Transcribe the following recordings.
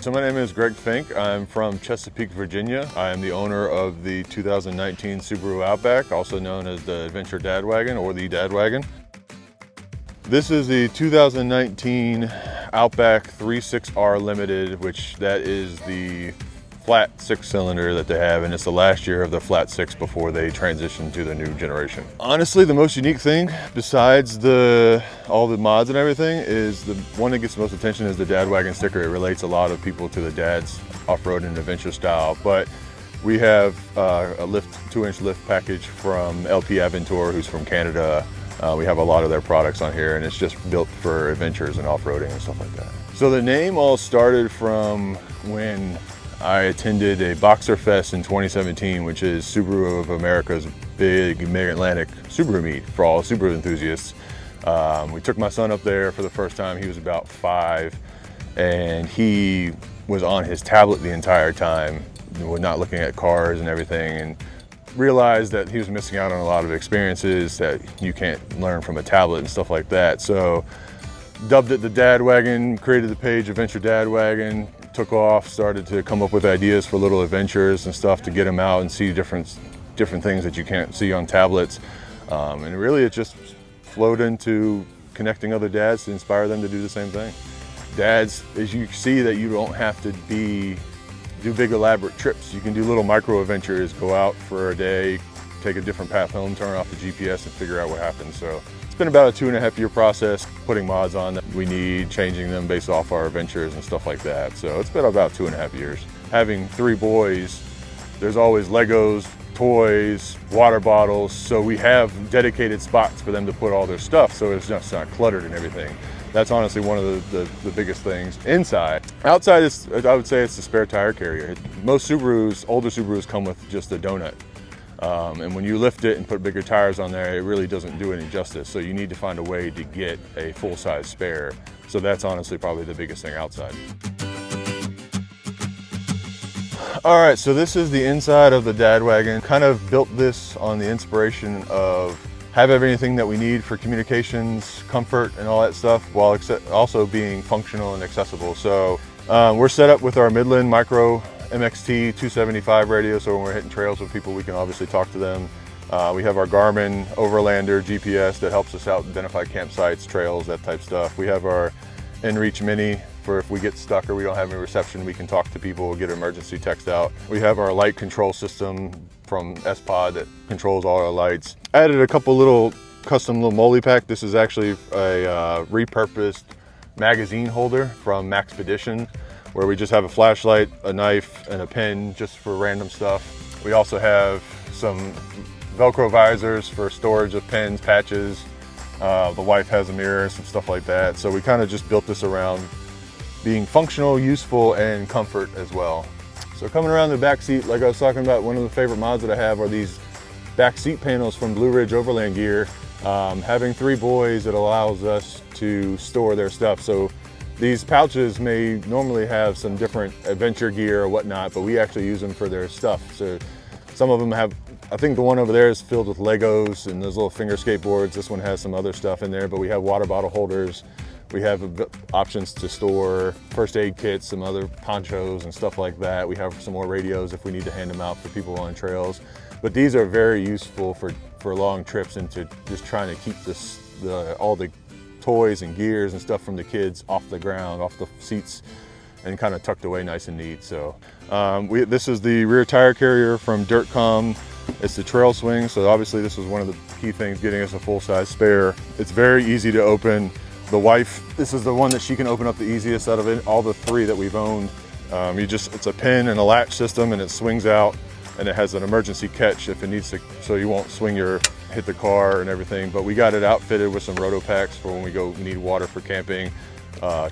So my name is Greg Finke. I'm from Chesapeake, Virginia. I am the owner of the 2019 Subaru Outback, also known as the Adventure Dad Wagon or the Dad Wagon. This is the 2019 Outback 3.6R Limited, which that is the flat 6-cylinder that they have, and it's the last year of the flat 6 before they transition to the new generation. Honestly, the most unique thing, besides all the mods and everything, is the one that gets the most attention is the Dad Wagon sticker. It relates a lot of people to the dad's off-road and adventure style, but we have a 2-inch lift package from LP Aventur, who's from Canada. We have a lot of their products on here, and it's just built for adventures and off-roading and stuff like that. So the name all started from when I attended a Boxer Fest in 2017, which is Subaru of America's big mid-Atlantic Subaru meet for all Subaru enthusiasts. We took my son up there for the first time. He was about 5, and he was on his tablet the entire time, not looking at cars and everything, and realized that he was missing out on a lot of experiences that you can't learn from a tablet and stuff like that. So dubbed it the Dad Wagon, created the page Adventure Dad Wagon, took off, started to come up with ideas for little adventures and stuff to get him out and see different things that you can't see on tablets. And really it just flowed into connecting other dads to inspire them to do the same thing. Dads, as you see, that you don't have to do big elaborate trips. You can do little micro adventures, go out for a day, take a different path home, turn off the GPS and figure out what happens. So it's been about a 2.5-year process, putting mods on that we need, changing them based off our adventures and stuff like that. So it's been about 2.5 years. Having 3 boys, there's always Legos, toys, water bottles. So we have dedicated spots for them to put all their stuff, so it's just not cluttered and everything. That's honestly one of the biggest things. Inside. Outside, I would say it's the spare tire carrier. Most Subarus, older Subarus, come with just a donut. And when you lift it and put bigger tires on there, it really doesn't do any justice. So you need to find a way to get a full-size spare. So that's honestly probably the biggest thing outside. All right, so this is the inside of the Dad Wagon. Kind of built this on the inspiration of have everything that we need for communications, comfort, and all that stuff, while also being functional and accessible. So we're set up with our Midland Micro MXT 275 radio, so when we're hitting trails with people, we can obviously talk to them. We have our Garmin Overlander GPS that helps us out identify campsites, trails, that type stuff. We have our InReach Mini for if we get stuck or we don't have any reception, we can talk to people, get an emergency text out. We have our light control system from S-Pod that controls all our lights. Added a couple little custom little molly pack. This is actually a repurposed magazine holder from Maxpedition, where we just have a flashlight, a knife, and a pen just for random stuff. We also have some Velcro visors for storage of pens, patches. The wife has a mirror, some stuff like that. So we kind of just built this around being functional, useful, and comfort as well. So coming around the back seat, like I was talking about, one of the favorite mods that I have are these back seat panels from Blue Ridge Overland Gear. Having 3 boys, it allows us to store their stuff. So these pouches may normally have some different adventure gear or whatnot, but we actually use them for their stuff. So some of them have, I think the one over there is filled with Legos and those little finger skateboards. This one has some other stuff in there, but we have water bottle holders. We have options to store first aid kits, some other ponchos and stuff like that. We have some more radios if we need to hand them out for people on trails. But these are very useful for long trips and to just trying to keep all the toys and gears and stuff from the kids off the ground, off the seats, and kind of tucked away nice and neat. So this is the rear tire carrier from Dirtcom. It's the trail swing, so obviously this was one of the key things getting us a full-size spare. It's very easy to open. The wife, this is the one that she can open up the easiest out of it, all the 3 that we've owned. It's a pin and a latch system, and it swings out, and it has an emergency catch if it needs to, so you won't hit the car and everything. But we got it outfitted with some roto packs for when we need water for camping,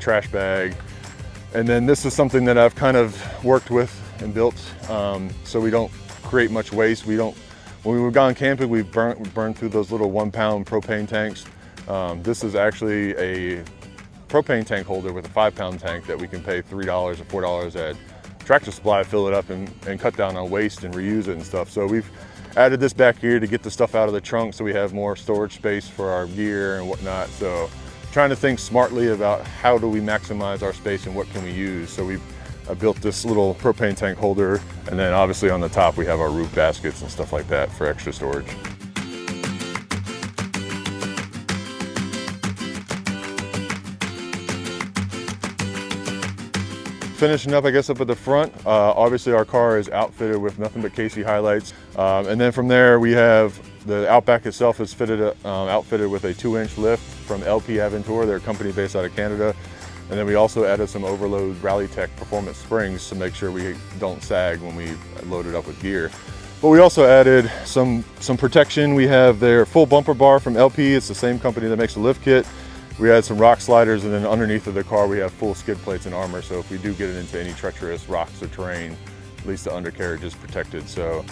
trash bag. And then this is something that I've kind of worked with and built, so we don't create much waste. When we've gone camping, we've burned through those little 1-pound propane tanks. This is actually a propane tank holder with a 5-pound tank that we can pay $3 or $4 at Tractor Supply, fill it up and cut down on waste and reuse it and stuff. So we've added this back here to get the stuff out of the trunk so we have more storage space for our gear and whatnot. So trying to think smartly about how do we maximize our space and what can we use. So we've I built this little propane tank holder, and then obviously on the top we have our roof baskets and stuff like that for extra storage. Finishing up, I guess, up at the front, obviously our car is outfitted with nothing but KC highlights. And then from there we have the Outback itself is outfitted with a 2-inch lift from LP Aventura, their company based out of Canada. And then we also added some Overload Rallytech performance springs to make sure we don't sag when we load it up with gear. But we also added some protection. We have their full bumper bar from LP. It's the same company that makes the lift kit. We had some rock sliders, and then underneath of the car we have full skid plates and armor. So if we do get it into any treacherous rocks or terrain, at least the undercarriage is protected. So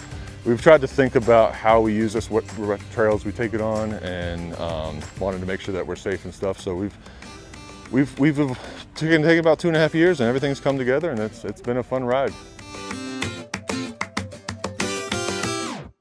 we've tried to think about how we use this, what trails we take it on, and wanted to make sure that we're safe and stuff. So we've taken about 2.5 years, and everything's come together, and it's been a fun ride.